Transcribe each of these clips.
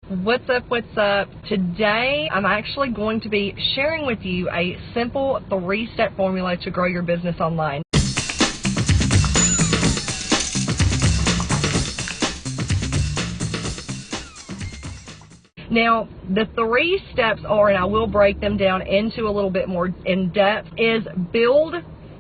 What's up, what's up? Today, I'm actually going to be sharing with you a simple 3-step formula to grow your business online. Now, the 3 steps are, and I will break them down into a little bit more in depth, is build,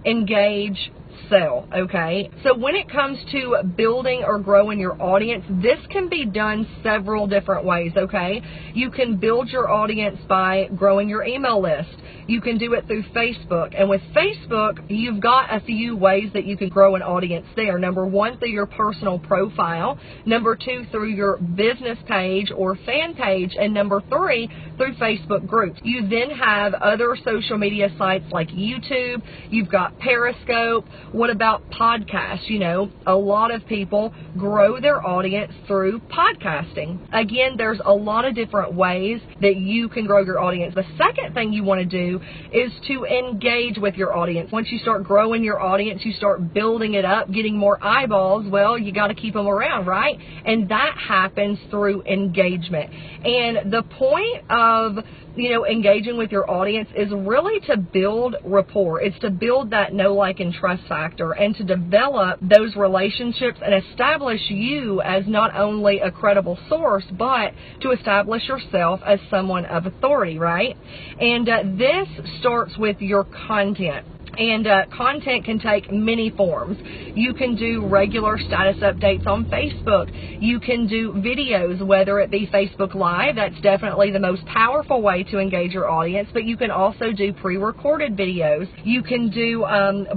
engage, sell, okay? So when it comes to building or growing your audience, this can be done several different ways, okay? You can build your audience by growing your email list. You can do it through Facebook. And with Facebook, you've got a few ways that you can grow an audience there. Number 1, through your personal profile. Number 2, through your business page or fan page. And number 3, through Facebook groups. You then have other social media sites like YouTube. You've got Periscope. What about podcasts? You know, a lot of people grow their audience through podcasting. Again, there's a lot of different ways that you can grow your audience. The second thing you want to do is to engage with your audience. Once you start growing your audience, you start building it up, getting more eyeballs, well, you got to keep them around, right? And that happens through engagement. And the point of, engaging with your audience is really to build rapport. It's to build that know, like, and trust factor and to develop those relationships and establish you as not only a credible source, but to establish yourself as someone of authority, right? And this starts with your content. And content can take many forms. You can do regular status updates on Facebook. You can do videos, whether it be Facebook Live. That's definitely the most powerful way to engage your audience. But you can also do pre-recorded videos. You can do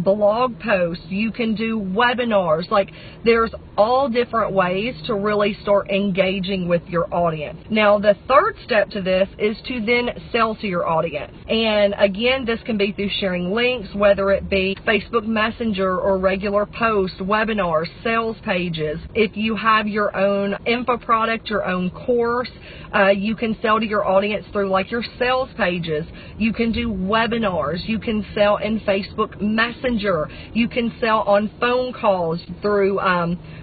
blog posts. You can do webinars. Like, there's all different ways to really start engaging with your audience. Now, the third step to this is to then sell to your audience. And again, this can be through sharing links, whether it be Facebook Messenger or regular posts, webinars, sales pages. If you have your own info product, your own course, you can sell to your audience through like your sales pages. You can do webinars. You can sell in Facebook Messenger. You can sell on phone calls through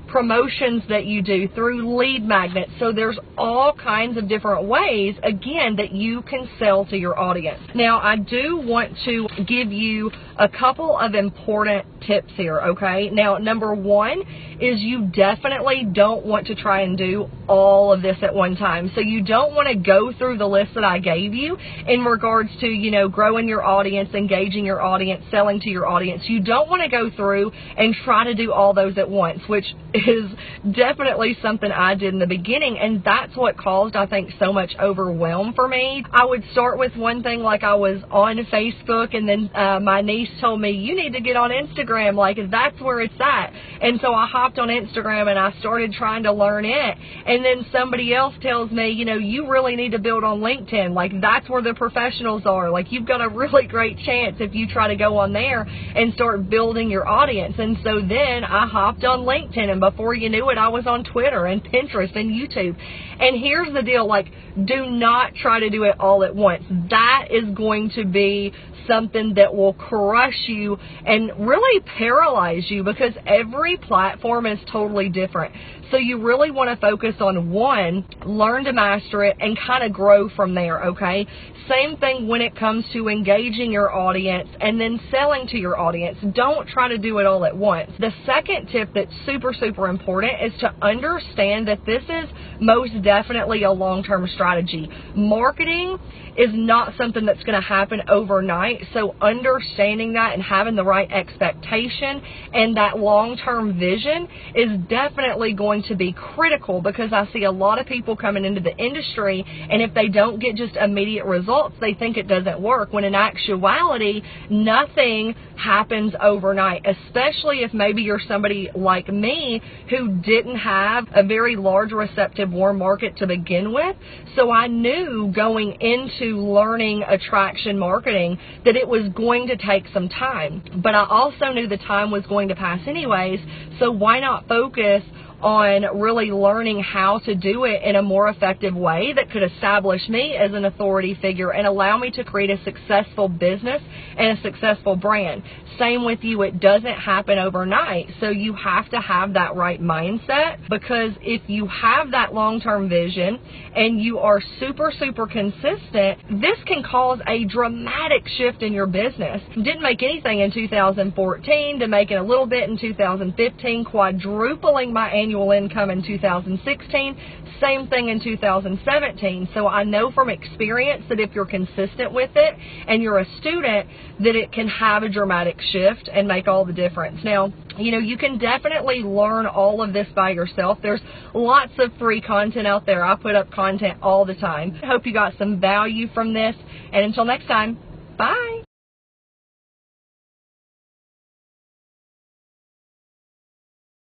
promotions that you do, through lead magnets. So there's all kinds of different ways, again, that you can sell to your audience. Now, I do want to give you a couple of important tips here, okay? Now, number 1 is you definitely don't want to try and do all of this at one time. So you don't want to go through the list that I gave you in regards to, growing your audience, engaging your audience, selling to your audience. You don't want to go through and try to do all those at once, which is definitely something I did in the beginning, and that's what caused, I think, so much overwhelm for me. I would start with one thing, like I was on Facebook, and then my niece told me, you need to get on Instagram, like that's where it's at. And so I hopped on Instagram and I started trying to learn it, and then somebody else tells me, you really need to build on LinkedIn, like that's where the professionals are, like you've got a really great chance if you try to go on there and start building your audience. And so then I hopped on LinkedIn, and before you knew it, I was on Twitter and Pinterest and YouTube. And here's the deal, like, do not try to do it all at once. That is going to be something that will crush you and really paralyze you, because every platform is totally different. So you really want to focus on one, learn to master it, and kind of grow from there, okay? Same thing when it comes to engaging your audience and then selling to your audience. Don't try to do it all at once. The second tip that's super, super important is to understand that this is most definitely a long-term strategy. Marketing is not something that's going to happen overnight, so understanding that and having the right expectation and that long-term vision is definitely going to be critical, because I see a lot of people coming into the industry, and if they don't get just immediate results, they think it doesn't work, when in actuality, nothing happens overnight, especially if maybe you're somebody like me who didn't have a very large, receptive, warm market to begin with. So I knew going into learning attraction marketing that it was going to take some time, but I also knew the time was going to pass anyways, so why not focus on really learning how to do it in a more effective way that could establish me as an authority figure and allow me to create a successful business and a successful brand. Same with you, it doesn't happen overnight. So you have to have that right mindset, because if you have that long-term vision and you are super consistent, this can cause a dramatic shift in your business. Didn't make anything in 2014 to making a little bit in 2015, quadrupling my annual income in 2016, same thing in 2017. So I know from experience that if you're consistent with it and you're a student, that it can have a dramatic shift and make all the difference. Now, you know, you can definitely learn all of this by yourself. There's lots of free content out there. I put up content all the time. I hope you got some value from this, and until next time, bye.